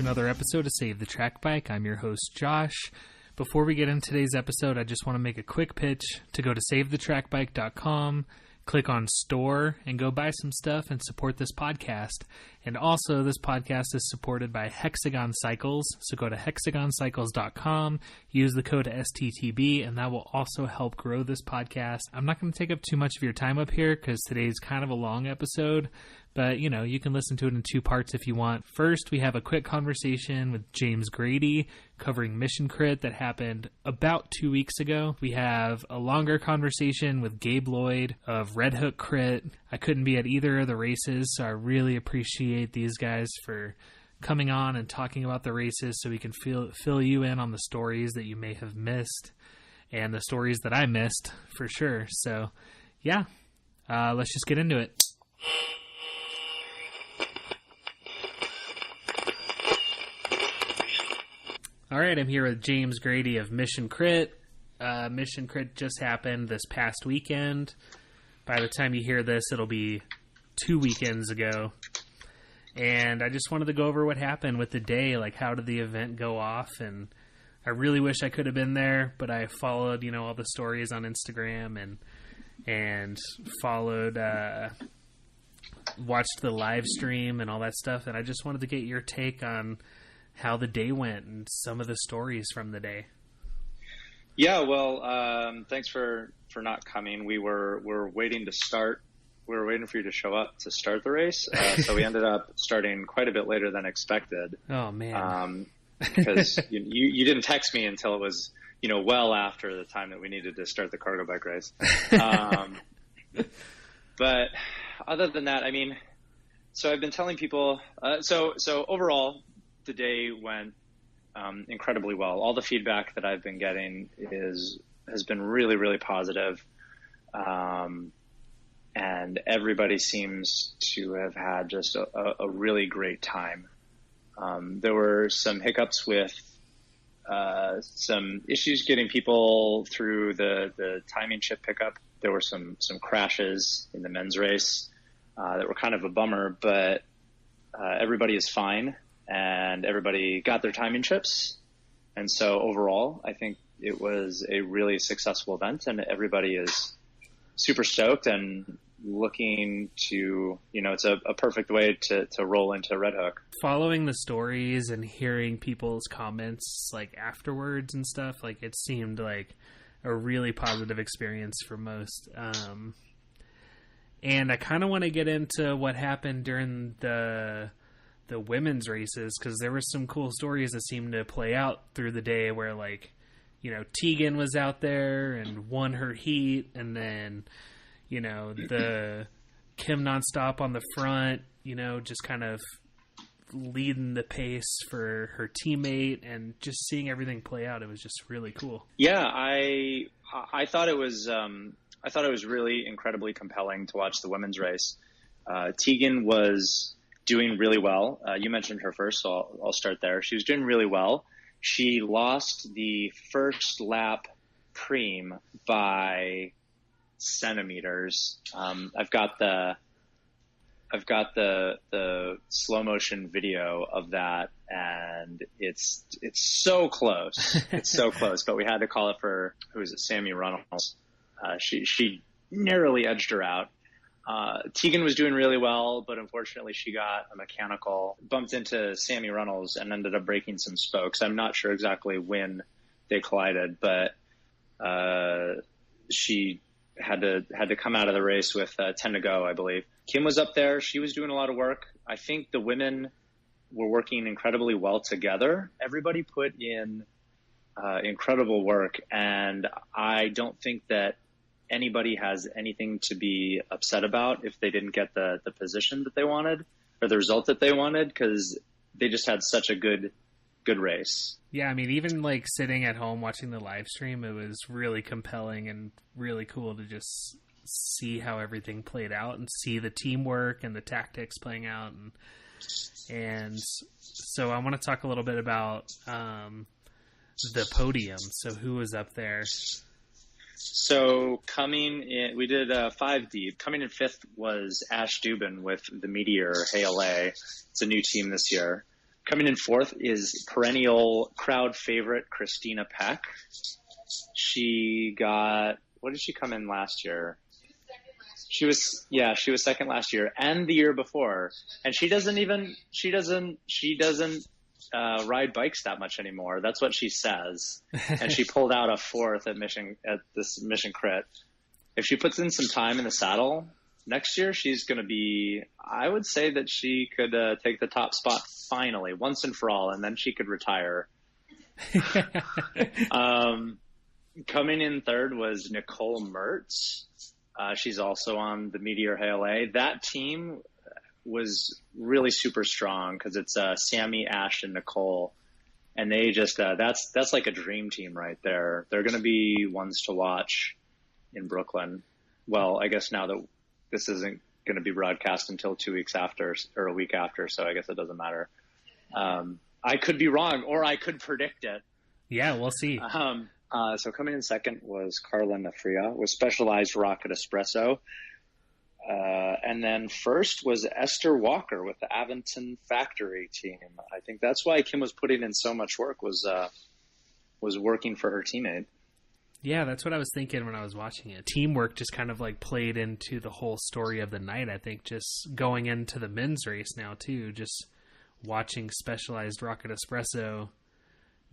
another episode of Save the Track Bike. I'm your host, Josh. Before we get into today's episode, I just want to make a quick pitch to go to SaveTheTrackBike.com, click on store, and go buy some stuff and support this podcast. And also, this podcast is supported by Hexagon Cycles, so go to hexagoncycles.com, use the code STTB, and that will also help grow this podcast. I'm not going to take up too much of your time up here because today's kind of a long episode, but, you know, you can listen to it in two parts if you want. First, we have a quick conversation with James Grady covering Mission Crit that happened about 2 weeks ago. We have a longer conversation with Gabe Lloyd of Red Hook Crit. I couldn't be at either of the races, so I really appreciate these guys for coming on and talking about the races so we can fill you in on the stories that you may have missed and the stories that I missed for sure. So, yeah, let's just get into it. All right, I'm here with James Grady of Mission Crit. Mission Crit just happened this past weekend. By the time you hear this, it'll be 2 weekends ago. And I just wanted to go over what happened with the day, like how did the event go off. And I really wish I could have been there, but I followed, you know, all the stories on Instagram and followed, watched the live stream and all that stuff. And I just wanted to get your take on how the day went and some of the stories from the day. Yeah, well, thanks for not coming. We were waiting to start. We were waiting for you to show up to start the race. So we ended up starting quite a bit later than expected. Oh, man. Because you didn't text me until it was, you know, well after the time that we needed to start the cargo bike race. But other than that, I mean, so I've been telling people, so overall, the day went incredibly well. All the feedback that I've been getting has been really, really positive. And everybody seems to have had just a really great time. There were some hiccups with some issues getting people through the timing chip pickup. There were some crashes in the men's race that were kind of a bummer, but everybody is fine. And everybody got their timing chips. And so overall, I think it was a really successful event and everybody is super stoked and looking to, you know, it's a perfect way to roll into Red Hook. Following the stories and hearing people's comments like afterwards and stuff, like it seemed like a really positive experience for most. And I kind of want to get into what happened during the women's races, because there were some cool stories that seemed to play out through the day where, like, you know, Tegan was out there and won her heat, and then, you know, the Kim Nonstop on the front, you know, just kind of leading the pace for her teammate, and just seeing everything play out, it was just really cool. Yeah, I thought it was really incredibly compelling to watch the women's race. Tegan was doing really well. You mentioned her first, so I'll start there. She was doing really well. She lost the first lap preem by centimeters. I've got the slow motion video of that, and it's so close. It's so close, but we had to call it for, who is it, Sammy Runnels. She narrowly edged her out. Tegan was doing really well, but unfortunately she got a mechanical, bumped into Sammy Runnels and ended up breaking some spokes. I'm not sure exactly when they collided, but she had to come out of the race with 10 to go, I believe. Kim was up there. She was doing a lot of work. I think the women were working incredibly well together. Everybody put in incredible work, and I don't think that anybody has anything to be upset about if they didn't get the position that they wanted or the result that they wanted, because they just had such a good race. Yeah, I mean, even like sitting at home watching the live stream, it was really compelling and really cool to just see how everything played out and see the teamwork and the tactics playing out. And so I want to talk a little bit about the podium. So who was up there? So coming in, we did 5 deep. Coming in 5th was Ash Dubin with the Meteor ALA. It's a new team this year. Coming in fourth is perennial crowd favorite Christina Peck. She got, what did she come in last year? She was second last year and the year before. And she doesn't ride bikes that much anymore. That's what she says. And she pulled out a fourth at this Mission Crit. If she puts in some time in the saddle next year, she's going to be, I would say that she could take the top spot finally, once and for all, and then she could retire. Coming in third was Nicole Mertz. She's also on the Meteor HLA. That team was really super strong because it's Sammy, Ash, and Nicole. And they just, that's like a dream team right there. They're going to be ones to watch in Brooklyn. Well, I guess now that this isn't going to be broadcast until 2 weeks after or a week after, so I guess it doesn't matter. I could be wrong, or I could predict it. Yeah, we'll see. So coming in second was Carla Nafria with Specialized Rocket Espresso. And then first was Esther Walker with the Aventon Factory team. I think that's why Kim was putting in so much work, was working for her teammate. Yeah, that's what I was thinking when I was watching it. Teamwork just kind of like played into the whole story of the night. I think just going into the men's race now too, just watching Specialized Rocket Espresso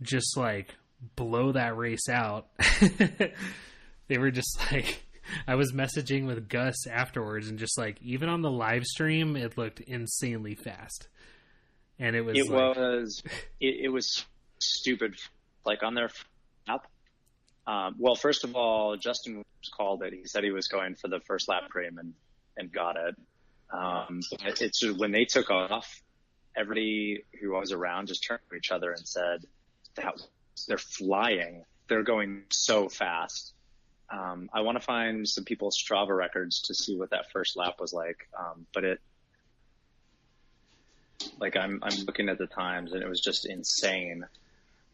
just like blow that race out. They were just like, I was messaging with Gus afterwards and just like, even on the live stream, it looked insanely fast. And it was stupid. Like on their app. Well, first of all, Justin called it. He said he was going for the first lap frame and got it. It's just, when they took off, everybody who was around just turned to each other and said, they're flying. They're going so fast. I want to find some people's Strava records to see what that first lap was like. But I'm looking at the times and it was just insane.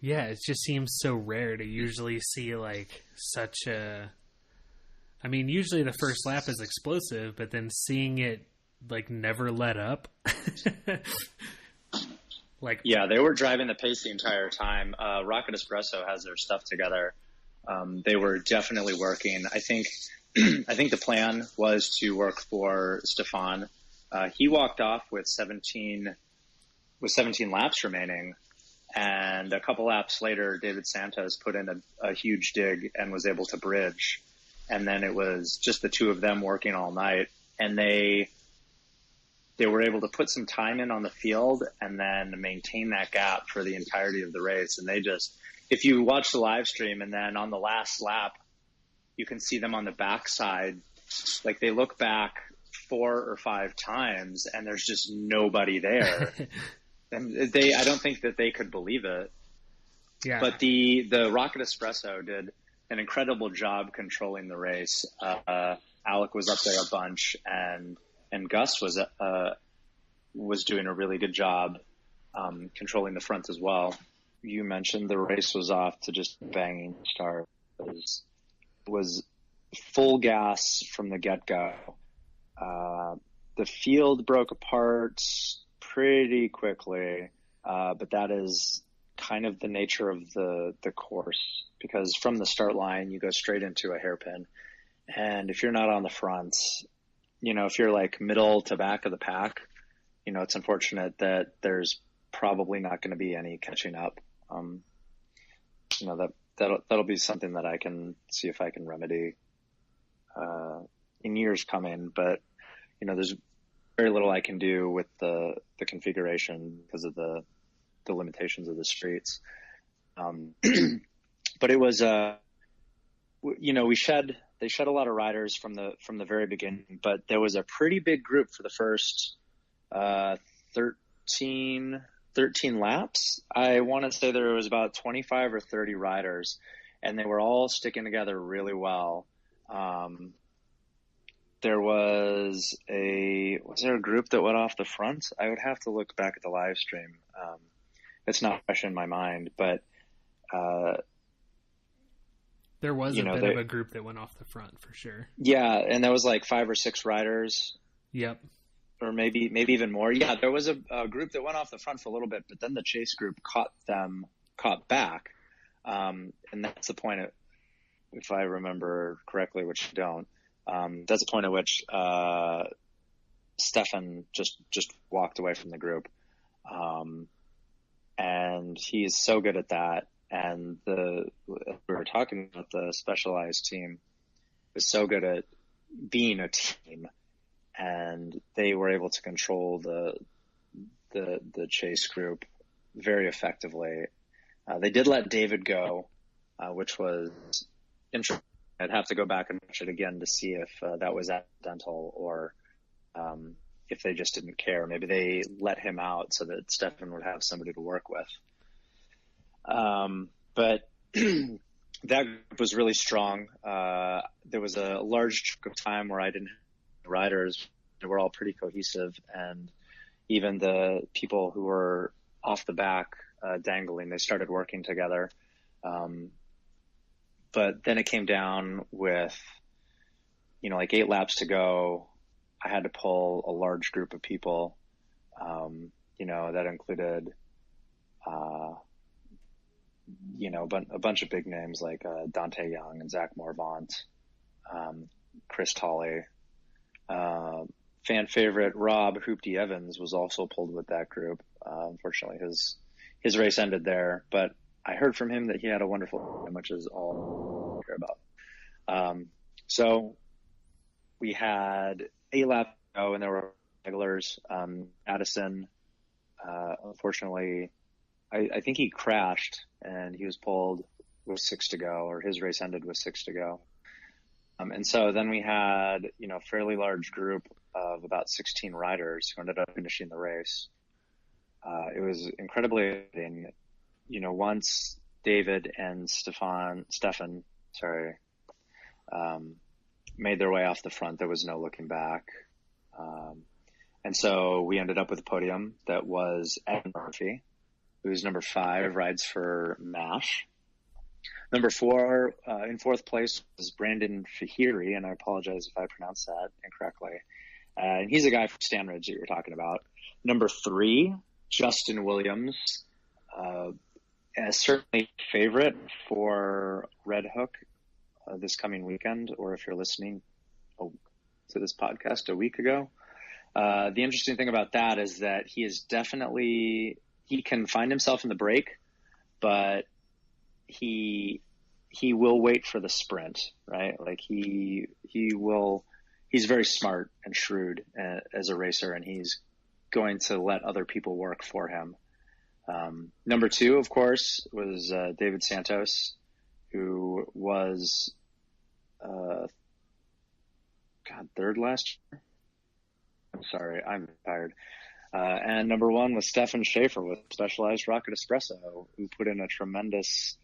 Yeah, it just seems so rare to usually see like such a, I mean, usually the first lap is explosive, but then seeing it like never let up. Yeah, they were driving the pace the entire time. Rocket Espresso has their stuff together. They were definitely working. I think the plan was to work for Stefan. He walked off with 17 laps remaining. And a couple laps later, David Santos put in a huge dig and was able to bridge. And then it was just the two of them working all night. And they were able to put some time in on the field and then maintain that gap for the entirety of the race. And they just, if you watch the live stream and then on the last lap, you can see them on the backside. Like they look back 4 or 5 times and there's just nobody there. And I don't think that they could believe it. Yeah. But the Rocket Espresso did an incredible job controlling the race. Alec was up there a bunch, and Gus was doing a really good job controlling the front as well. You mentioned the race was off to just a banging start. It was full gas from the get-go. The field broke apart pretty quickly, but that is kind of the nature of the course, because from the start line you go straight into a hairpin, and if you're not on the front, if you're like middle to back of the pack, it's unfortunate that there's probably not going to be any catching up. That'll be something that I can see if I can remedy in years coming, but there's very little I can do with the configuration because of the limitations of the streets. But it was, they shed a lot of riders from the very beginning, but there was a pretty big group for the first 13 laps. I want to say there was about 25 or 30 riders, and they were all sticking together really well. Was there a group that went off the front? I would have to look back at the live stream. It's not fresh in my mind, but there was a bit of a group that went off the front for sure. Yeah, and that was like 5 or 6 riders. Yep. or maybe even more. Yeah, there was a group that went off the front for a little bit, but then the chase group caught back. And that's the point if I remember correctly, which I don't, that's the point at which Stefan just walked away from the group. And he is so good at that. And we were talking about the specialized team is so good at being a team, and they were able to control the chase group very effectively. They did let David go, which was interesting. I'd have to go back and watch it again to see if that was accidental or if they just didn't care. Maybe they let him out so that Stefan would have somebody to work with. But that group was really strong. There was a large chunk of time where I didn't have riders. They were all pretty cohesive, and even the people who were off the back dangling, they started working together. But then it came down with, like 8 laps to go. I had to pull a large group of people, that included, a bunch of big names like Dante Young and Zach Morvant, Chris Tolley. Fan favorite Rob Hoopty Evans was also pulled with that group. Unfortunately, his race ended there, but I heard from him that he had a wonderful time, which is all I care about. So we had 8 laps to go, and there were regulars. Addison, unfortunately, I think he crashed and he was pulled with 6 to go, or his race ended with 6 to go. And so then we had, a fairly large group of about 16 riders who ended up finishing the race. It was incredibly exciting. Once David and Stefan, made their way off the front, there was no looking back. And so we ended up with a podium that was Evan Murphy, who's number 5, rides for MASH. Number 4, in 4th place was Brandon Fahiri, and I apologize if I pronounced that incorrectly. And he's a guy from Stanridge that you were talking about. Number 3, Justin Williams, certainly favorite for Red Hook this coming weekend, or if you're listening to this podcast a week ago. The interesting thing about that is that he can find himself in the break, but he will wait for the sprint, right? Like he's very smart and shrewd as a racer, and he's going to let other people work for him. Number 2, of course, was David Santos, who was 3rd last year. I'm sorry, I'm tired. And number 1 was Stefan Schaefer with Specialized Rocket Espresso, who put in a tremendous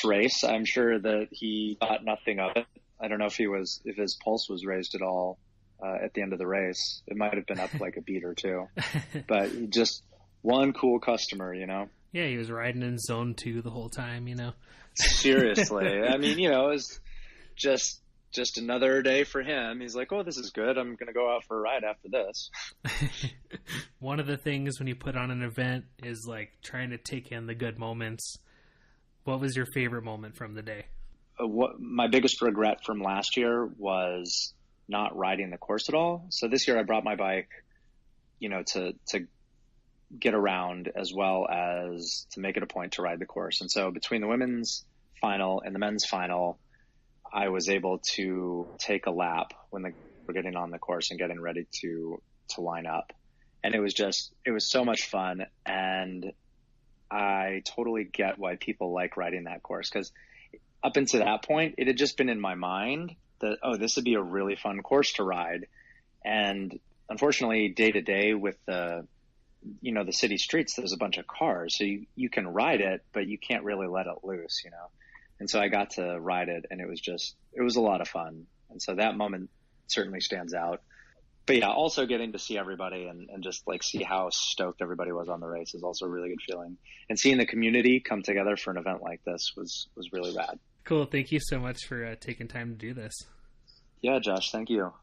race. I'm sure that he thought nothing of it. I don't know if his pulse was raised at all at the end of the race. It might have been up like a beat or 2, but just one cool customer, Yeah, he was riding in zone 2 the whole time, Seriously. I mean, it was just another day for him. He's like, oh, this is good. I'm going to go out for a ride after this. One of the things when you put on an event is like trying to take in the good moments. What was your favorite moment from the day? My biggest regret from last year was not riding the course at all. So this year I brought my bike, to get around as well as to make it a point to ride the course. And so between the women's final and the men's final, I was able to take a lap when we're getting on the course and getting ready to line up. And it was so much fun. And I totally get why people like riding that course, because up until that point, it had just been in my mind that, this would be a really fun course to ride. And unfortunately, day to day with the city streets, there's a bunch of cars. So you can ride it, but you can't really let it loose, And so I got to ride it, and it was a lot of fun. And so that moment certainly stands out. But yeah, also getting to see everybody and just like see how stoked everybody was on the race is also a really good feeling. And seeing the community come together for an event like this was really rad. Cool. Thank you so much for taking time to do this. Yeah, Josh, thank you.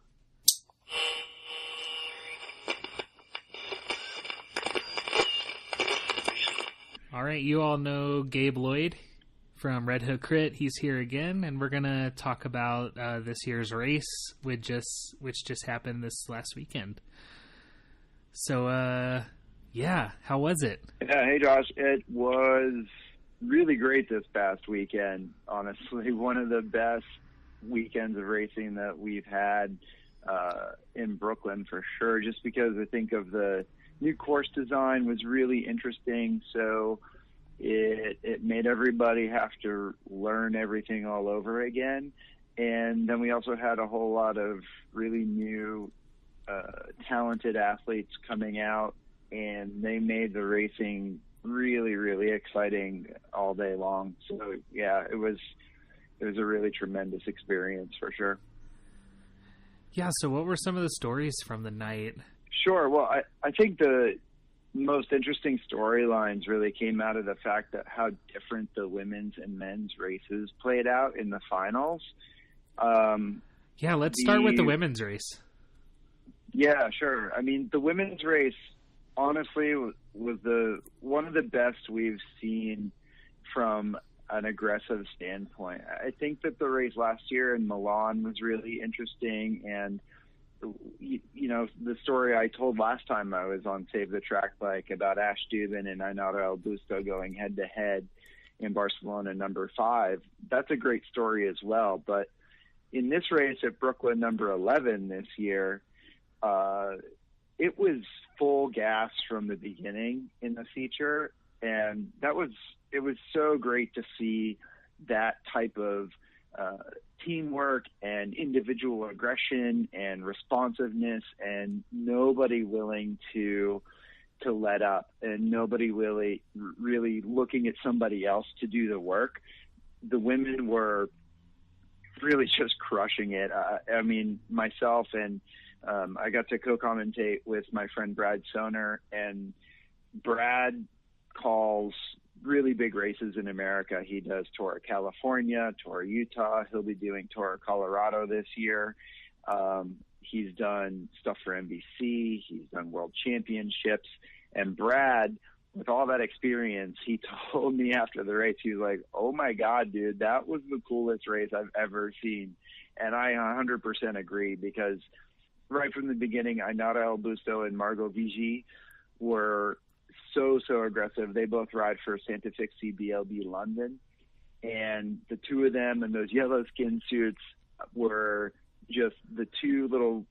All right, you all know Gabe Lloyd from Red Hook Crit. He's here again, and we're gonna talk about this year's race, which just happened this last weekend. So, how was it? Yeah, hey Josh, it was really great this past weekend. Honestly, one of the best weekends of racing that we've had in Brooklyn for sure. Just because I think of the new course design was really interesting. So it made everybody have to learn everything all over again. And then we also had a whole lot of really new, talented athletes coming out, and they made the racing really, really exciting all day long. So yeah, it was a really tremendous experience for sure. Yeah. So what were some of the stories from the night? Sure. Well, I think the most interesting storylines really came out of the fact that how different the women's and men's races played out in the finals. Let's start with the women's race. Yeah, sure. I mean, the women's race, honestly, was one of the best we've seen from an aggressive standpoint. I think that the race last year in Milan was really interesting, and you know, the story I told last time I was on Save the Track Bike about Ash Dubin and Ainara El Busto going head to head in Barcelona number 5. That's a great story as well. But in this race at Brooklyn number 11 this year, it was full gas from the beginning in the feature. And it was so great to see that type of teamwork and individual aggression and responsiveness, and nobody willing to let up, and nobody really looking at somebody else to do the work. The women were really just crushing it. I mean, myself and I got to co-commentate with my friend Brad Soner, and Brad calls really big races in America. He does Tour of California, Tour of Utah. He'll be doing Tour of Colorado this year. He's done stuff for NBC. He's done World Championships. And Brad, with all that experience, he told me after the race, he was like, "Oh my God, dude, that was the coolest race I've ever seen." And I 100% agree, because right from the beginning, Ainara El Busto and Margot Vigie were so aggressive. They both ride for Santa Fixie BLB London, and the two of them in those yellow skin suits were just the two little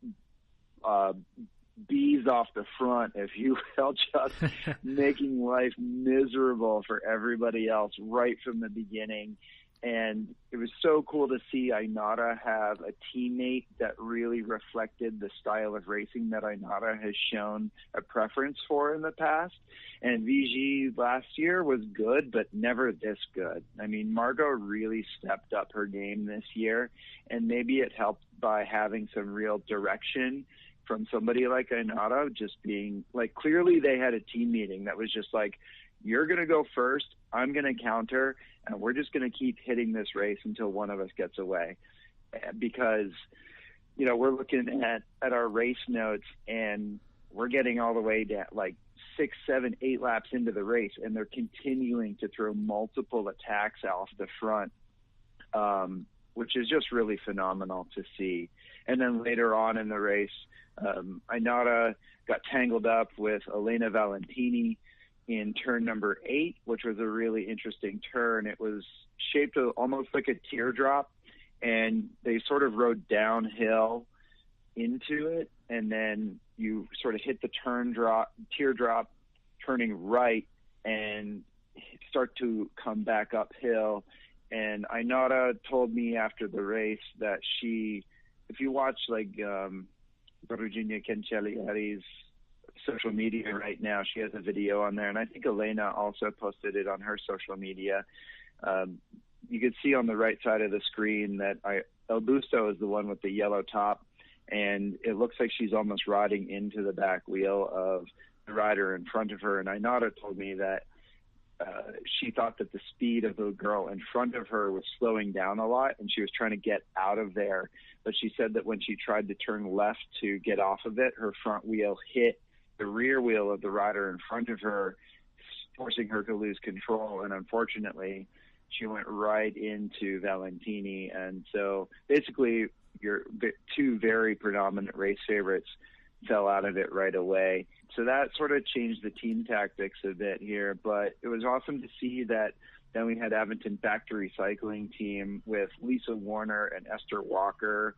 bees off the front, if you will, just making life miserable for everybody else right from the beginning. And it was so cool to see Ainara have a teammate that really reflected the style of racing that Ainara has shown a preference for in the past. And Vigie last year was good, but never this good. I mean, Margot really stepped up her game this year, and maybe it helped by having some real direction from somebody like Ainara, just being like, clearly they had a team meeting that was just like, "You're going to go first, I'm going to counter, and we're just going to keep hitting this race until one of us gets away." Because, you know, we're looking at our race notes, and we're getting all the way down like 6, 7, 8 laps into the race, and they're continuing to throw multiple attacks off the front, which is just really phenomenal to see. And then later on in the race, Ainara got tangled up with Elena Valentini in turn number 8, which was a really interesting turn. It was shaped almost like a teardrop, and they sort of rode downhill into it, and then you sort of hit the teardrop turning right and start to come back uphill. And Ainara told me after the race that if you watch like Virginia Cancellieri's social media right now, she has a video on there, and I think Elena also posted it on her social media. You could see on the right side of the screen that El Busto is the one with the yellow top, and it looks like she's almost riding into the back wheel of the rider in front of her. And Ainara told me that she thought that the speed of the girl in front of her was slowing down a lot, and she was trying to get out of there. But she said that when she tried to turn left to get off of it, her front wheel hit the rear wheel of the rider in front of her, forcing her to lose control. And unfortunately, she went right into Valentini. And so basically your two very predominant race favorites fell out of it right away. So that sort of changed the team tactics a bit here, but it was awesome to see that then we had Avonton back to recycling team with Lisa Warner and Esther Walker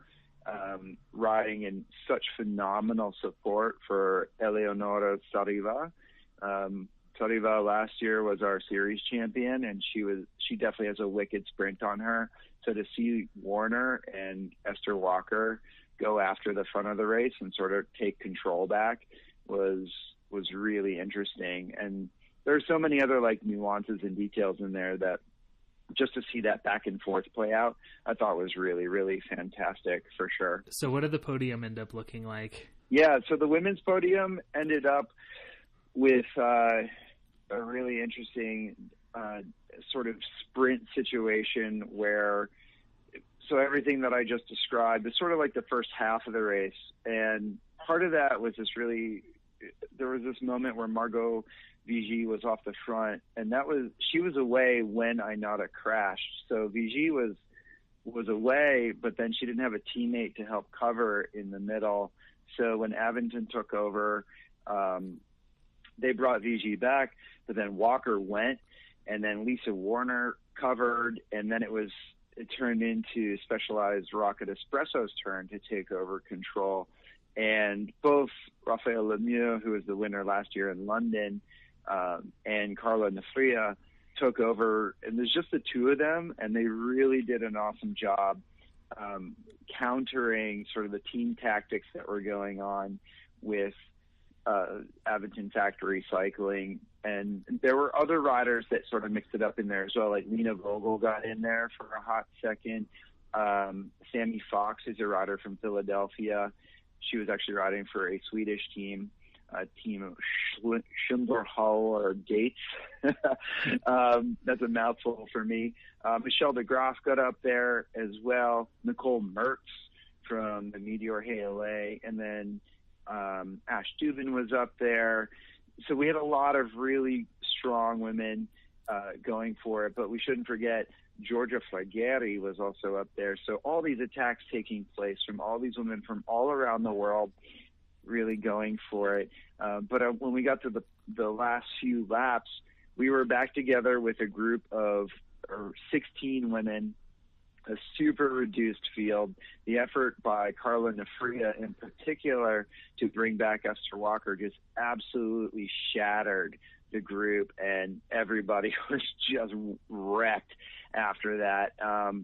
riding in such phenomenal support for Eleonora Sariva. Sariva last year was our series champion, and she definitely has a wicked sprint on her. So to see Warner and Esther Walker go after the front of the race and sort of take control back was really interesting. And there's so many other like nuances and details in there that just to see that back and forth play out, I thought was really, really fantastic for sure. So what did the podium end up looking like? Yeah, so the women's podium ended up with a really interesting sort of sprint situation where, so everything that I just described is sort of like the first half of the race. And part of that was there was this moment where Margot Vigie was off the front, and she was away when Ainara crashed. So Vigie was away, but then she didn't have a teammate to help cover in the middle. So when Avonton took over, they brought Vigie back, but then Walker went, and then Lisa Warner covered, and then it turned into Specialized Rocket Espresso's turn to take over control. And both Raphael Lemieux, who was the winner last year in London, and Carla Nefria took over, and there's just the two of them, and they really did an awesome job countering sort of the team tactics that were going on with Avonton Factory Cycling. And there were other riders that sort of mixed it up in there as well, like Lena Vogel got in there for a hot second. Sammy Fox is a rider from Philadelphia. She was actually riding for a Swedish team, team of Schindler-Hull or Gates. That's a mouthful for me. Michelle DeGraff got up there as well. Nicole Mertz from the Meteor HLA. And then Ash Dubin was up there. So we had a lot of really strong women going for it, but we shouldn't forget Giorgia Flagheri was also up there. So all these attacks taking place from all these women from all around the world really going for it. But when we got to the last few laps, we were back together with a group of 16 women, a super reduced field. The effort by Carla Nefria in particular to bring back Esther Walker just absolutely shattered the group, and everybody was just wrecked after that.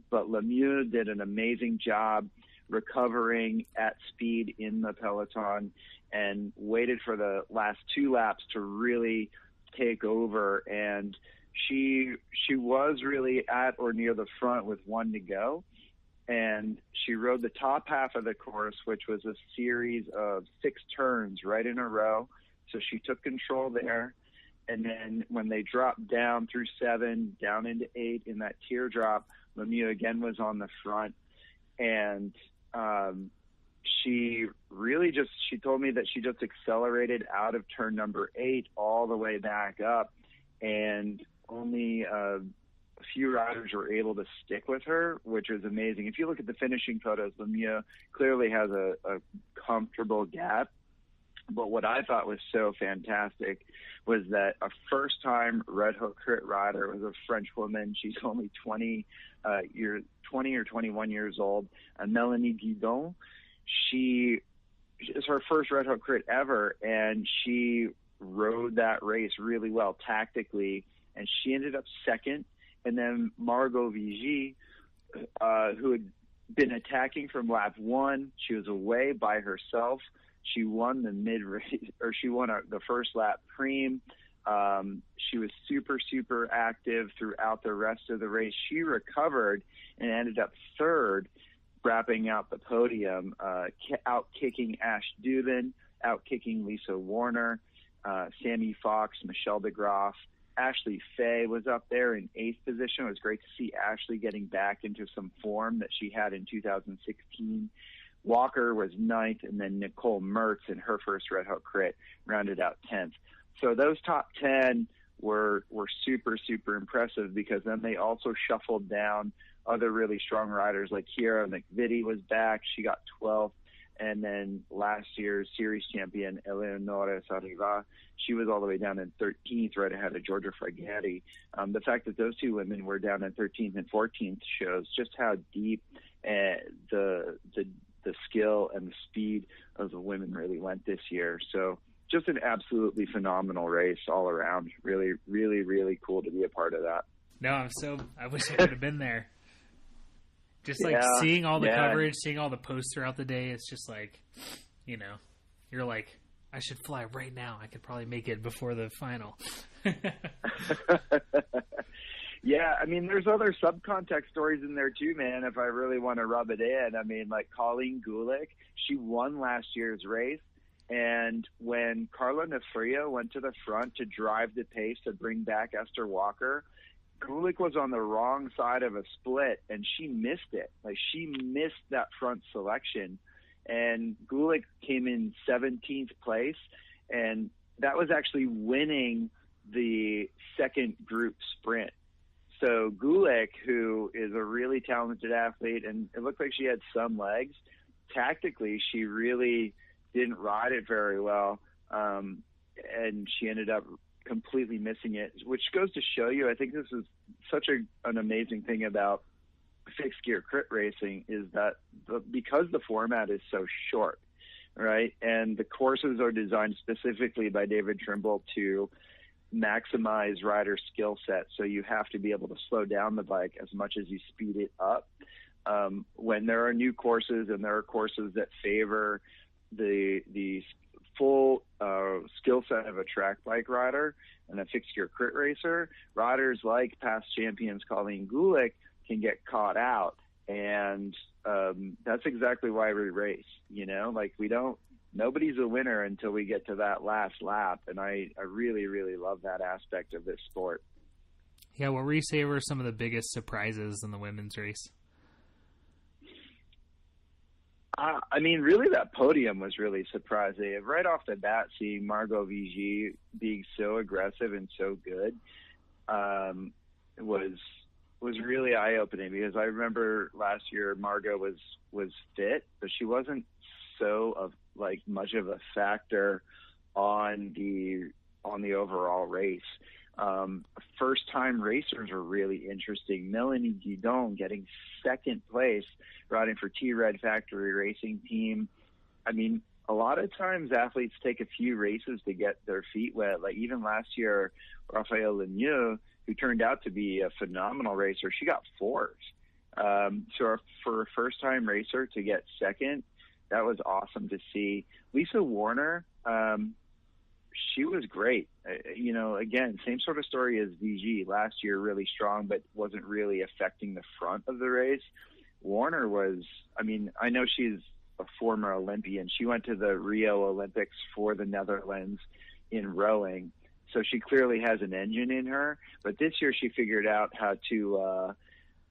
But Lemieux did an amazing job recovering at speed in the peloton and waited for the last two laps to really take over. And she was really at or near the front with one to go. And she rode the top half of the course, which was a series of 6 turns right in a row. So she took control there. And then when they dropped down through 7, down into 8 in that teardrop, Lemieux again was on the front. And she told me that she just accelerated out of turn number 8 all the way back up. And only a few riders were able to stick with her, which was amazing. If you look at the finishing photos, Lemieux clearly has a comfortable gap. But what I thought was so fantastic was that a first-time Red Hook Crit rider was a French woman. She's only 20 or 21 years old, Melanie Guidon. It's her first Red Hook Crit ever, and she rode that race really well tactically, and she ended up second. And then Margot Vigie, who had been attacking from lap 1, she was away by herself. She won the mid-race, or she won the first lap preem. She was super, super active throughout the rest of the race. She recovered and ended up third, wrapping out the podium, out-kicking Ash Dubin, out-kicking Lisa Warner, Sammy Fox, Michelle DeGraff. Ashley Fay was up there in 8th position. It was great to see Ashley getting back into some form that she had in 2016. Walker was 9th, and then Nicole Mertz in her first Red Hook Crit rounded out 10th. So those top 10 were super, super impressive, because then they also shuffled down other really strong riders, like Kiera McVitie was back. She got 12th. And then last year's series champion, Eleonora Sariva, she was all the way down in 13th, right ahead of Georgia Fragatti. The fact that those two women were down in 13th and 14th shows just how deep the skill and the speed of the women really went this year. So just an absolutely phenomenal race all around. Really, really, really cool to be a part of that. No, I wish I could have been there. Just like seeing all the coverage, seeing all the posts throughout the day, it's just like, you're like, I should fly right now. I could probably make it before the final. Yeah, I mean, there's other subcontext stories in there too, man, if I really want to rub it in. I mean, like Colleen Gulick, she won last year's race. And when Carla Nefria went to the front to drive the pace to bring back Esther Walker, Gulick was on the wrong side of a split, and she missed it. Like, she missed that front selection. And Gulick came in 17th place, and that was actually winning the second group sprint. So Gulick, who is a really talented athlete, and it looked like she had some legs, tactically she really didn't ride it very well, and she ended up completely missing it, which goes to show you, I think this is such an amazing thing about fixed gear crit racing, is that because the format is so short, right, and the courses are designed specifically by David Trimble to maximize rider skill set, so you have to be able to slow down the bike as much as you speed it up. When there are new courses, and there are courses that favor the full skill set of a track bike rider and a fixed gear crit racer, riders like past champions Colleen Gulick can get caught out. And that's exactly why we race, like nobody's a winner until we get to that last lap. And I really, really love that aspect of this sport. Yeah. What were you saying were some of the biggest surprises in the women's race? I mean, really, that podium was really surprising. Right off the bat, seeing Margot Vigie being so aggressive and so good was really eye-opening, because I remember last year Margot was fit, but she wasn't so much of a factor on the overall race. First-time racers are really interesting. Melanie Guidon getting second place, riding for T-Red Factory Racing Team. I mean, a lot of times athletes take a few races to get their feet wet. Like even last year, Raphael Lemieux, who turned out to be a phenomenal racer, she got fourth. So for a first-time racer to get second, that was awesome to see. Lisa Warner, she was great. Again, same sort of story as VG. Last year, really strong, but wasn't really affecting the front of the race. Warner was, I know she's a former Olympian. She went to the Rio Olympics for the Netherlands in rowing. So she clearly has an engine in her. But this year she figured out how to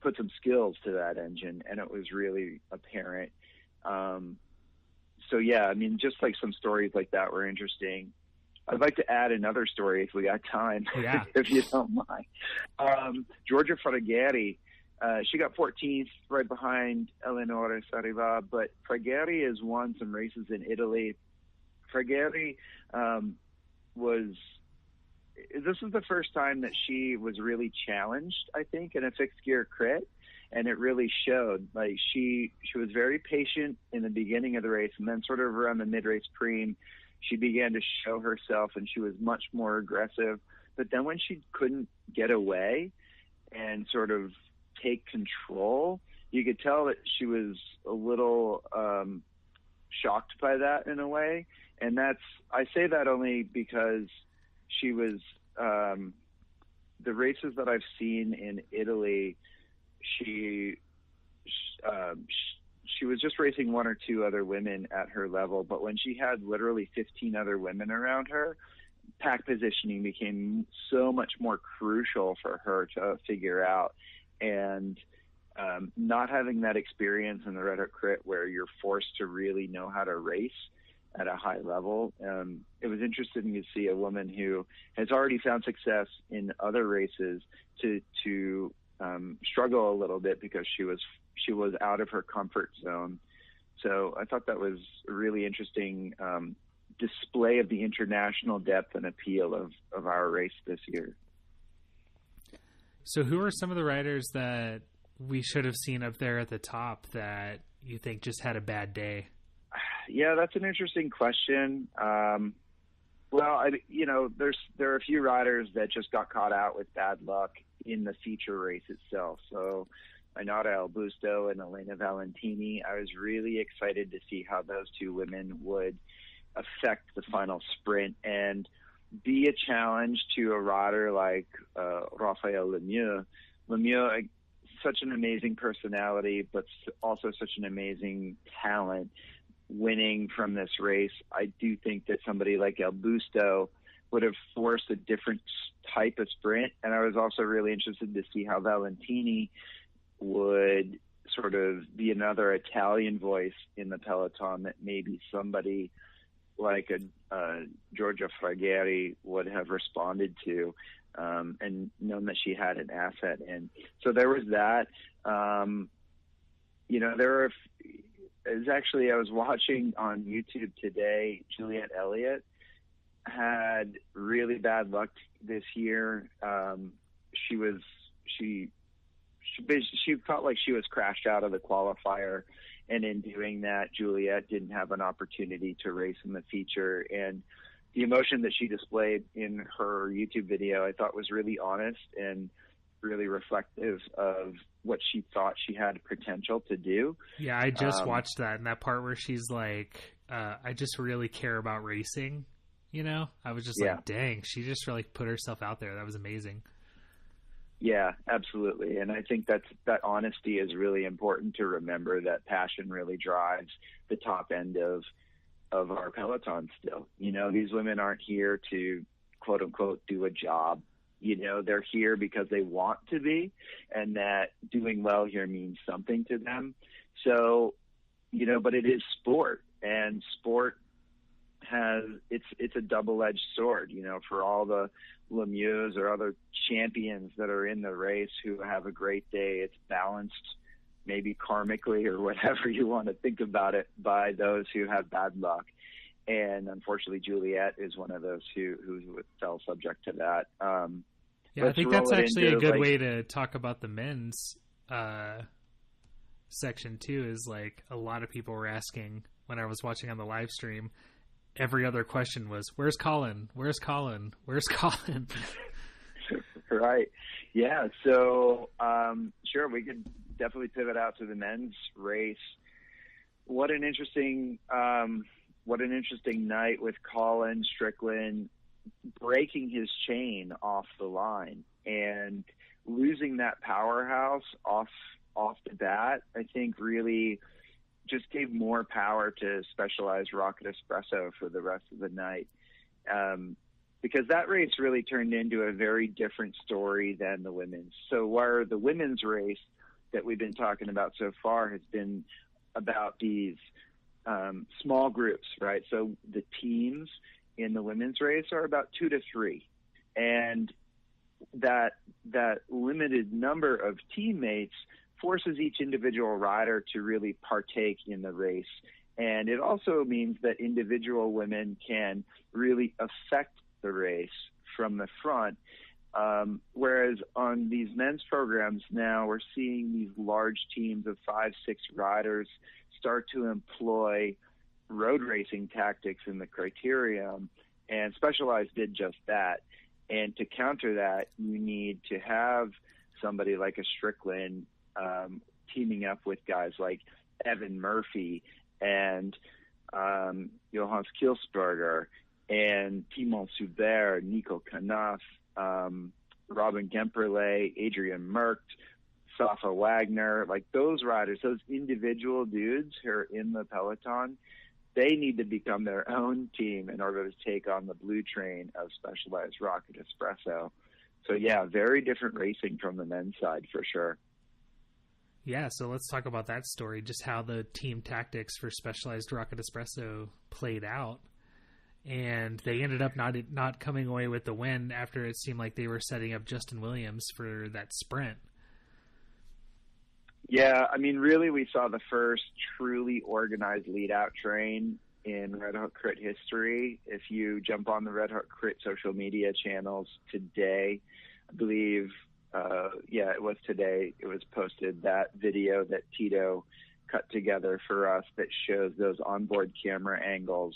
put some skills to that engine, and it was really apparent. So, yeah, just like some stories like that were interesting. I'd like to add another story if we got time, if you don't mind. Georgia Fragatti, she got 14th, right behind Eleonora Sariva, but Fragatti has won some races in Italy. Fragatti this is the first time that she was really challenged, I think, in a fixed gear crit, and it really showed. Like she was very patient in the beginning of the race, and then sort of around the mid-race preem, she began to show herself, and she was much more aggressive. But then when she couldn't get away and sort of take control, you could tell that she was a little shocked by that in a way. And I say that only because she was the races that I've seen in Italy, she was just racing one or two other women at her level, but when she had literally 15 other women around her, pack positioning became so much more crucial for her to figure out. And not having that experience in the Red Hook Crit where you're forced to really know how to race at a high level. It was interesting to see a woman who has already found success in other races to struggle a little bit because she was out of her comfort zone. So I thought that was a really interesting display of the international depth and appeal of our race this year. So who are some of the riders that we should have seen up there at the top that you think just had a bad day? Yeah, that's an interesting question. Well, there are a few riders that just got caught out with bad luck in the feature race itself. So Ainara El Busto and Elena Valentini, I was really excited to see how those two women would affect the final sprint and be a challenge to a rider like Raphael Lemieux. Lemieux, such an amazing personality, but also such an amazing talent. Winning from this race, I do think that somebody like El Busto would have forced a different type of sprint. And I was also really interested to see how Valentini would sort of be another Italian voice in the peloton that maybe somebody like a Giorgia Fraghieri would have responded to, and known that she had an asset in. So there was that. I was watching on YouTube today, Juliette Elliott had really bad luck this year. She felt like she was crashed out of the qualifier, and in doing that, Juliette didn't have an opportunity to race in the feature. And the emotion that she displayed in her YouTube video, I thought was really honest and really reflective of what she thought she had potential to do. Yeah, I just watched that, and that part where she's like, I just really care about racing, I was just like, dang, she just really put herself out there. That was amazing. Yeah, absolutely. And I think that honesty is really important to remember, that passion really drives the top end of our peloton still. These women aren't here to quote unquote do a job. They're here because they want to be, and that doing well here means something to them. So, but it is sport, and sport it's a double-edged sword, for all the Lemieux or other champions that are in the race who have a great day. It's balanced, maybe karmically or whatever you want to think about it, by those who have bad luck. And unfortunately, Juliette is one of those who fell subject to that. Yeah, I think that's actually a good way to talk about the men's section too. Is like a lot of people were asking when I was watching on the live stream. Every other question was, "Where's Colin? Where's Colin? Where's Colin?" Right. Yeah. So sure, we could definitely pivot out to the men's race. What an interesting night with Colin Strickland breaking his chain off the line and losing that powerhouse off the bat. I think really just gave more power to Specialized Rocket Espresso for the rest of the night, because that race really turned into a very different story than the women's. So where the women's race that we've been talking about so far has been about these small groups, right? So the teams in the women's race are about 2 to 3, and that limited number of teammates forces each individual rider to really partake in the race. And it also means that individual women can really affect the race from the front. Whereas on these men's programs now, we're seeing these large teams of 5-6 riders start to employ road racing tactics in the criterium, and Specialized did just that. And to counter that, you need to have somebody like a Strickland teaming up with guys like Evan Murphy and Johannes Kielsberger and Timon Subert, Nico Knauf, Robin Gemperle, Adrian Merkt, Safa Wagner, like those riders, those individual dudes who are in the peloton, they need to become their own team in order to take on the blue train of Specialized Rocket Espresso. So yeah, very different racing from the men's side for sure. Yeah, so let's talk about that story, just how the team tactics for Specialized Rocket Espresso played out. And they ended up not coming away with the win after it seemed like they were setting up Justin Williams for that sprint. Yeah, I mean, really, we saw the first truly organized lead-out train in Red Hook Crit history. If you jump on the Red Hook Crit social media channels today, I believe, it was today, it was posted, that video that Tito cut together for us that shows those onboard camera angles.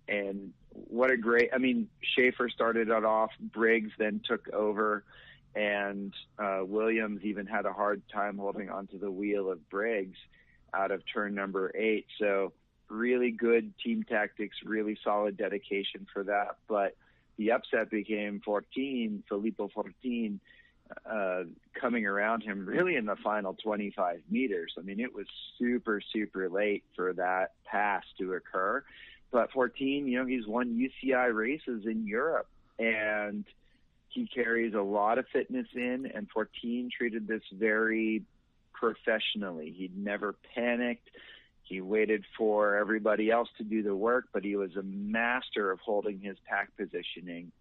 And what a great, I mean, Schaefer started it off, Briggs then took over, and Williams even had a hard time holding onto the wheel of Briggs out of turn number 8. So really good team tactics, really solid dedication for that. But the upset became Filippo 14, coming around him really in the final 25 meters. I mean, it was super, super late for that pass to occur. But 14, he's won UCI races in Europe, and he carries a lot of fitness in, and 14 treated this very professionally. He'd never panicked. He waited for everybody else to do the work, but he was a master of holding his pack positioning.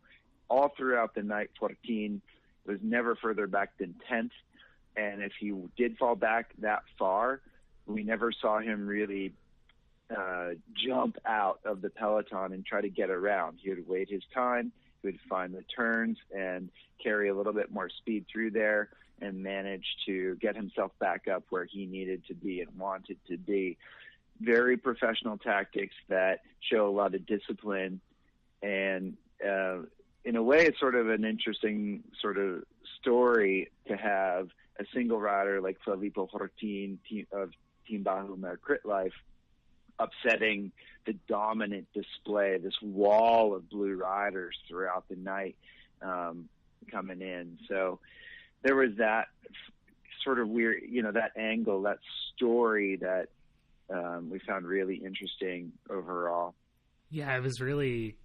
All throughout the night, 14 was never further back than 10th, and if he did fall back that far, we never saw him really jump out of the peloton and try to get around. He would wait his time, he would find the turns and carry a little bit more speed through there and manage to get himself back up where he needed to be and wanted to be. Very professional tactics that show a lot of discipline, and in a way it's sort of an interesting sort of story to have a single rider like Filippo 14 of Team Bahuma Crit Life upsetting the dominant display, this wall of blue riders throughout the night coming in. So there was that sort of weird, that angle, that story that we found really interesting overall. Yeah, it was really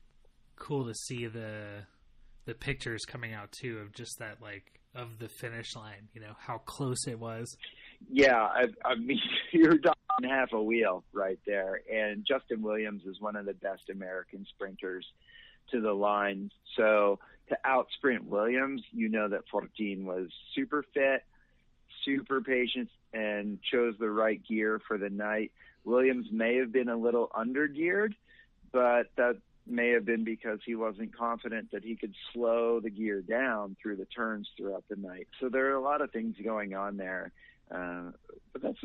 cool to see the pictures coming out too of just that, like, of the finish line, how close it was. Yeah, I mean, you're done half a wheel right there. And Justin Williams is one of the best American sprinters to the line. So to out-sprint Williams, that 14 was super fit, super patient, and chose the right gear for the night. Williams may have been a little under-geared, but that may have been because he wasn't confident that he could slow the gear down through the turns throughout the night. So there are a lot of things going on there. But that's,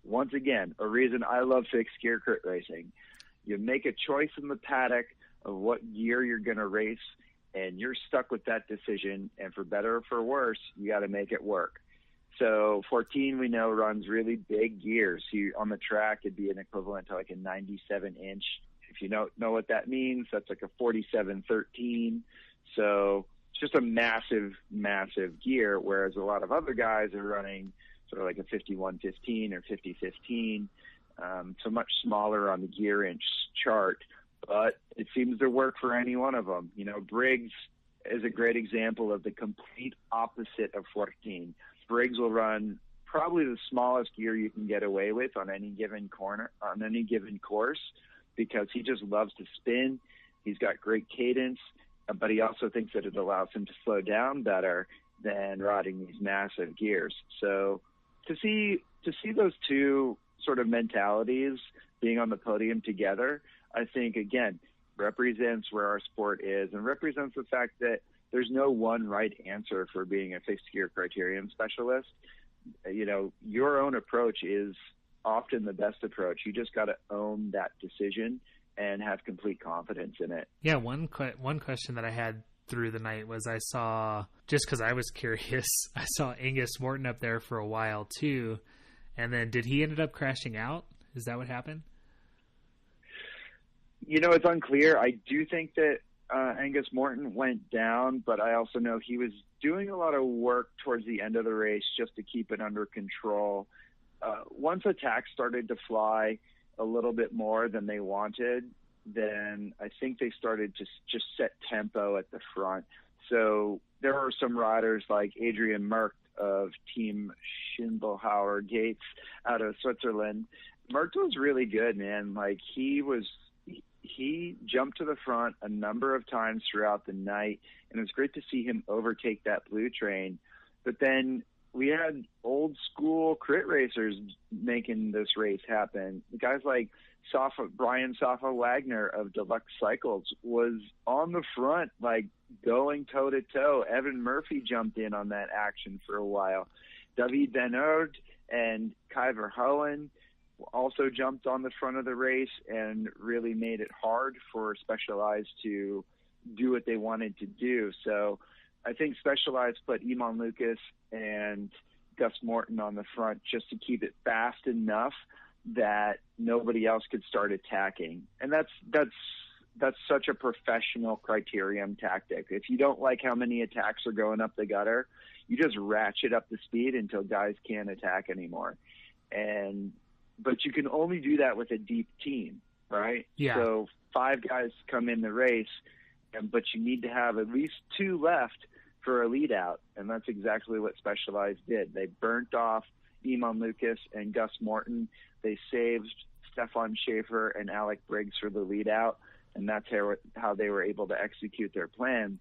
once again, a reason I love fixed gear crit racing. You make a choice in the paddock of what gear you're going to race, and you're stuck with that decision. And for better or for worse, you got to make it work. So 14, we know, runs really big gears. On the track, it'd be an equivalent to like a 97-inch. If you don't know what that means, that's like a 47-13. So just a massive, massive gear, whereas a lot of other guys are running sort of like a 51-15 or 50-15, so much smaller on the gear inch chart, but it seems to work for any one of them. Briggs is a great example of the complete opposite of 14. Briggs will run probably the smallest gear you can get away with on any given course, because he just loves to spin. He's got great cadence, but he also thinks that it allows him to slow down better than riding these massive gears. So to see those two sort of mentalities being on the podium together, I think, again, represents where our sport is and represents the fact that there's no one right answer for being a fixed gear criterium specialist. Your own approach is often the best approach. You just got to own that decision and have complete confidence in it. Yeah, one question that I had through the night was, I saw, just because I was curious, I saw Angus Morton up there for a while too, and then did he ended up crashing out? Is that what happened? It's unclear. I do think that Angus Morton went down, but I also know he was doing a lot of work towards the end of the race just to keep it under control. Once attacks started to fly a little bit more than they wanted, then I think they started to just set tempo at the front. So there are some riders like Adrian Merck of Team Schindlhauer Gates out of Switzerland. Murtaugh's really good, man. Like he jumped to the front a number of times throughout the night, and it was great to see him overtake that blue train. But then we had old school crit racers making this race happen. Guys like Brian Safa Wagner of Deluxe Cycles was on the front, like going toe to toe. Evan Murphy jumped in on that action for a while. David Van Oord and Kai Verhoeven also jumped on the front of the race and really made it hard for Specialized to do what they wanted to do. So I think Specialized put Iman Lucas and Gus Morton on the front just to keep it fast enough that nobody else could start attacking. And that's such a professional criterium tactic. If you don't like how many attacks are going up the gutter, you just ratchet up the speed until guys can't attack anymore. But you can only do that with a deep team, right? Yeah. So 5 guys come in the race, but you need to have at least 2 left for a lead out. And that's exactly what Specialized did. They burnt off Iman Lucas and Gus Morton. They saved Stefan Schaefer and Alec Briggs for the lead out. And that's how they were able to execute their plan.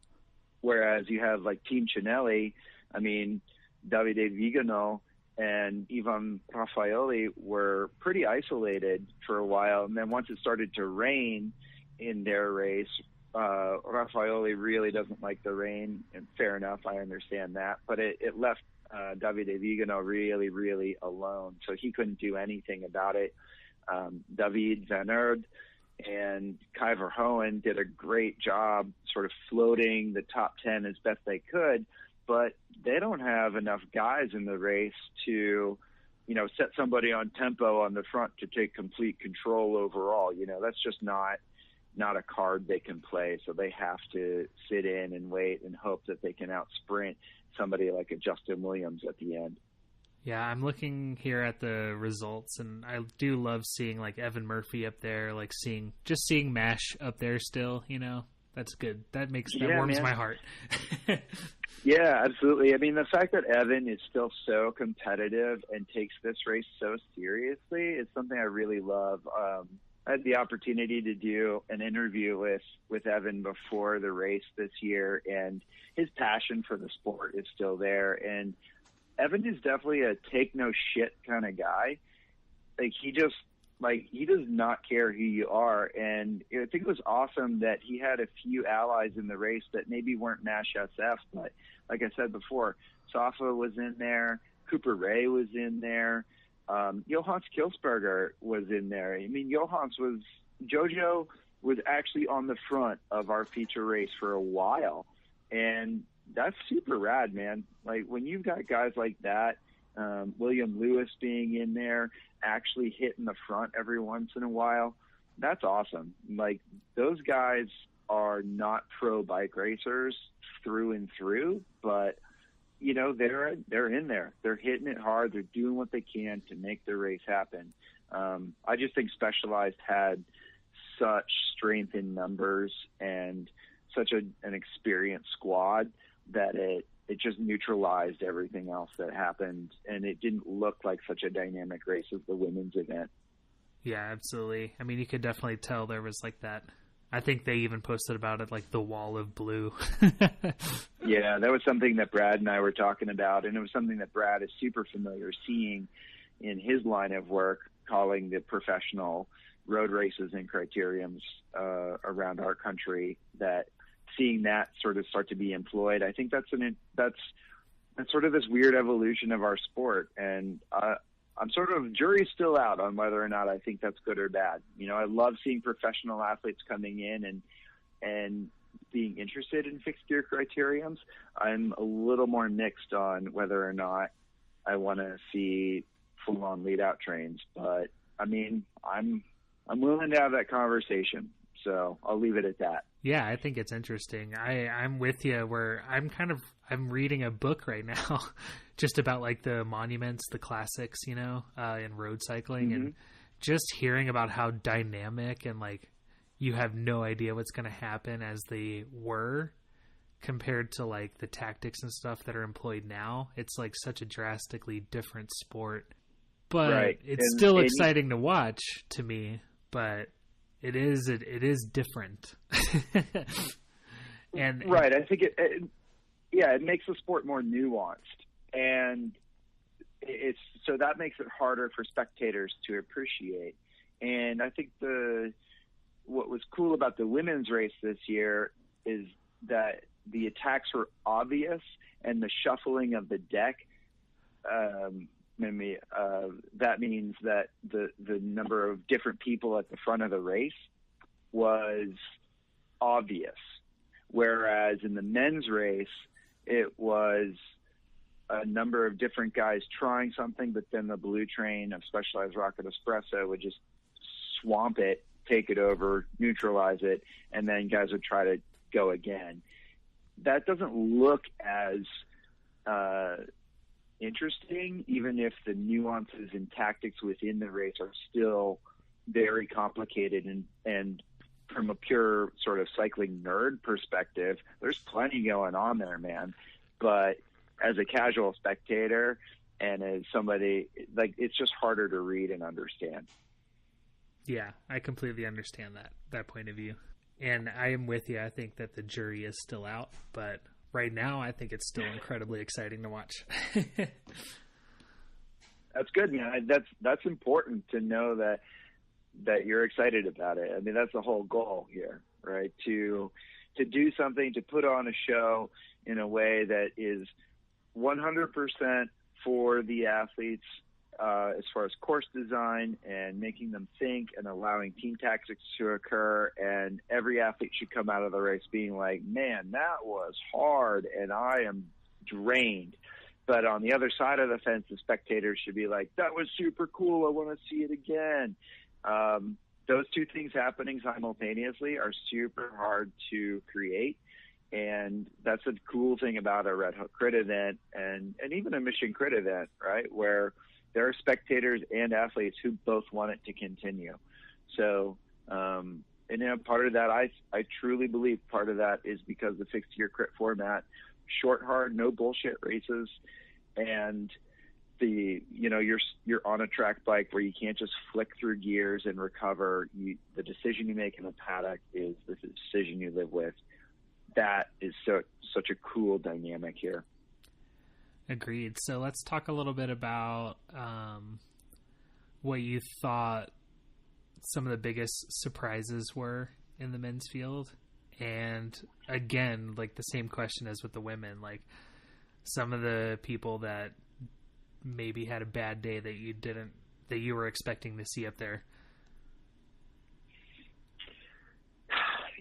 Whereas you have like Team Cinelli, I mean, Davide Vigano and Ivan Raffaoli were pretty isolated for a while. And then once it started to rain in their race, Raffaoli really doesn't like the rain, and fair enough, I understand that. But it left Davide Vigano really, really alone. So he couldn't do anything about it. David Van Oord and Kai Verhoeven did a great job sort of floating the top 10 as best they could, but they don't have enough guys in the race to, set somebody on tempo on the front to take complete control overall. That's just not a card they can play. So they have to sit in and wait and hope that they can out sprint somebody like a Justin Williams at the end. Yeah, I'm looking here at the results, and I do love seeing like Evan Murphy up there, like seeing MASH up there still, that's good. That warms my heart. Yeah, absolutely. I mean, the fact that Evan is still so competitive and takes this race so seriously is something I really love. I had the opportunity to do an interview with Evan before the race this year, and his passion for the sport is still there. And Evan is definitely a take no shit kind of guy. He does not care who you are. And I think it was awesome that he had a few allies in the race that maybe weren't MASH SF, but like I said before, Safa was in there, Cooper Ray was in there, Johannes Kilsberger was in there. I mean, Jojo was actually on the front of our feature race for a while, and that's super rad, man. Like when you've got guys like that, William Lewis being in there, actually hitting the front every once in a while, that's awesome. Like those guys are not pro bike racers through and through, but they're in there. They're hitting it hard. They're doing what they can to make the race happen. I just think Specialized had such strength in numbers and such an experienced squad that it just neutralized everything else that happened, and it didn't look like such a dynamic race as the women's event. Yeah, absolutely. I mean, you could definitely tell there was like that. I think they even posted about it, like the wall of blue. Yeah, that was something that Brad and I were talking about, and it was something that Brad is super familiar seeing in his line of work, calling the professional road races and criteriums around our country, that seeing that sort of start to be employed, I think that's sort of this weird evolution of our sport. And I'm sort of jury's still out on whether or not I think that's good or bad. I love seeing professional athletes coming in and being interested in fixed gear criteriums. I'm a little more mixed on whether or not I want to see full on lead out trains, but I mean, I'm willing to have that conversation. So I'll leave it at that. Yeah, I think it's interesting. I'm with you where I'm reading a book right now just about like the monuments, the classics, in road cycling, Mm-hmm. and just hearing about how dynamic and like you have no idea what's going to happen as they were compared to like the tactics and stuff that are employed now. It's like such a drastically different sport, but it's still exciting to watch to me, but it is different. and I think it makes the sport more nuanced, and so that makes it harder for spectators to appreciate. And I think what was cool about the women's race this year is that the attacks were obvious, and the shuffling of the deck. That means that the number of different people at the front of the race was obvious, whereas in the men's race, it was a number of different guys trying something, but then the blue train of Specialized Rocket Espresso would just swamp it, take it over, neutralize it, and then guys would try to go again. That doesn't look as interesting, even if the nuances and tactics within the race are still very complicated. And from a pure sort of cycling nerd perspective, there's plenty going on there, man. But as a casual spectator and as somebody, like, it's just harder to read and understand. Yeah, I completely understand that point of view. And I am with you. I think that the jury is still out, but right now I think it's still incredibly exciting to watch. That's good, man. That's important to know that you're excited about it. I mean, that's the whole goal here, right? To do something, to put on a show in a way that is 100% for the athletes, as far as course design and making them think and allowing team tactics to occur. And every athlete should come out of the race being like, man, that was hard and I am drained. But on the other side of the fence, the spectators should be like, that was super cool, I want to see it again. Those two things happening simultaneously are super hard to create. And that's a cool thing about a Red Hook Crit event and even a Mission Crit event, right? Where there are spectators and athletes who both want it to continue. So, part of that, I truly believe part of that is because the fixed gear crit format, short, hard, no bullshit races, and you're on a track bike where you can't just flick through gears and recover. The decision you make in the paddock is the decision you live with. That is such a cool dynamic here. Agreed. So let's talk a little bit about what you thought some of the biggest surprises were in the men's field. And again, like the same question as with the women, like some of the people that maybe had a bad day that you were expecting to see up there.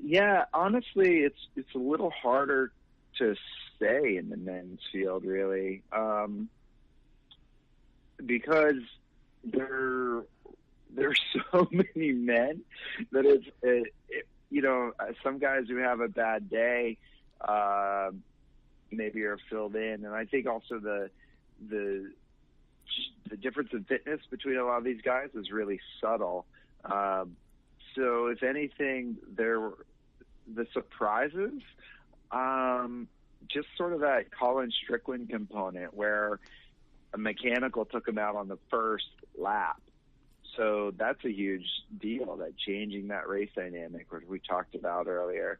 Yeah, honestly, it's a little harder to say in the men's field, really, because there's so many men that some guys who have a bad day maybe are filled in, and I think also the difference in fitness between a lot of these guys is really subtle. So if anything, the surprises, just sort of that Colin Strickland component where a mechanical took him out on the first lap. So that's a huge deal, that changing that race dynamic, which we talked about earlier.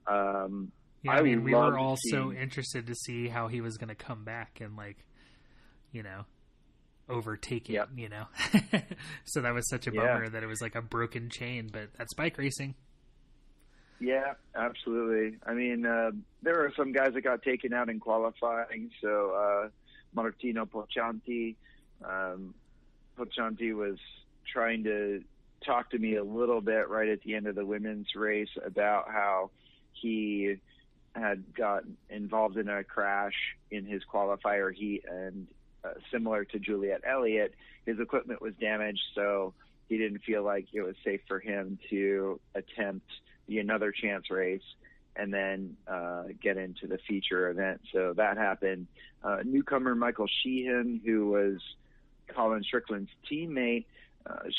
We were all so interested to see how he was going to come back and overtake it, Yep. So that was such a bummer that it was like a broken chain, but that's bike racing. Yeah, absolutely. I mean, there were some guys that got taken out in qualifying. So Martino Poccianti was trying to talk to me a little bit right at the end of the women's race about how he had got involved in a crash in his qualifier heat, and similar to Juliet Elliott, his equipment was damaged, so he didn't feel like it was safe for him to attempt the Another Chance race and then get into the feature event. So that happened. Newcomer Michael Sheehan, who was Colin Strickland's teammate,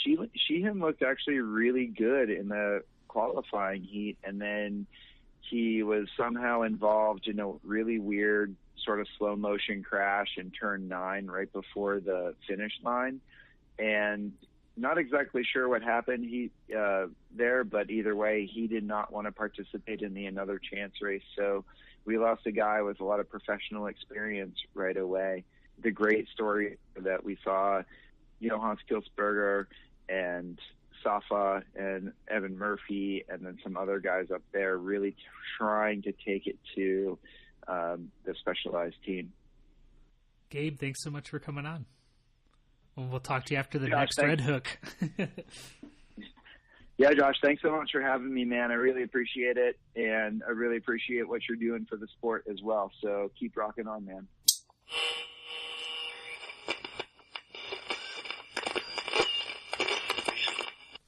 Sheehan looked actually really good in the qualifying heat, and then he was somehow involved in a really weird sort of slow motion crash in turn 9 right before the finish line. And not exactly sure what happened there, but either way, he did not want to participate in the Another Chance race. So we lost a guy with a lot of professional experience right away. The great story that we saw, Johannes Kilsberger and Safa and Evan Murphy and then some other guys up there really trying to take it to the Specialized team. Gabe, thanks so much for coming on. Well, we'll talk to you after the Josh, next Red Hook. Yeah, Josh, thanks so much for having me, man. I really appreciate it, and I really appreciate what you're doing for the sport as well. So keep rocking on, man.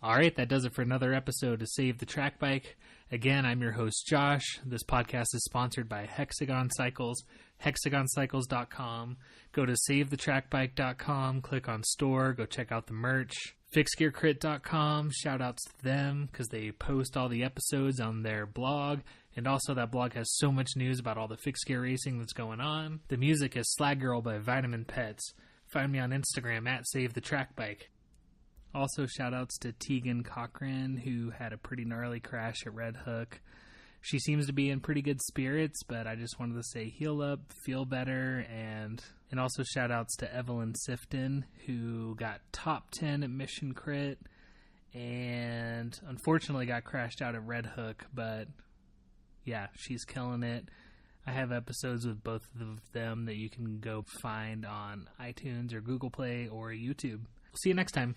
All right, that does it for another episode of Save the Track Bike. Again, I'm your host, Josh. This podcast is sponsored by Hexagon Cycles, hexagoncycles.com. Go to savethetrackbike.com, click on store, go check out the merch. Fixgearcrit.com, shout outs to them because they post all the episodes on their blog. And also that blog has so much news about all the fixed gear racing that's going on. The music is Slag Girl by Vitamin Pets. Find me on Instagram at SaveTheTrackBike. Also, shout-outs to Tegan Cochran, who had a pretty gnarly crash at Red Hook. She seems to be in pretty good spirits, but I just wanted to say heal up, feel better, and also shout-outs to Evelyn Sifton, who got top 10 at Mission Crit, and unfortunately got crashed out at Red Hook, but yeah, she's killing it. I have episodes with both of them that you can go find on iTunes or Google Play or YouTube. We'll see you next time.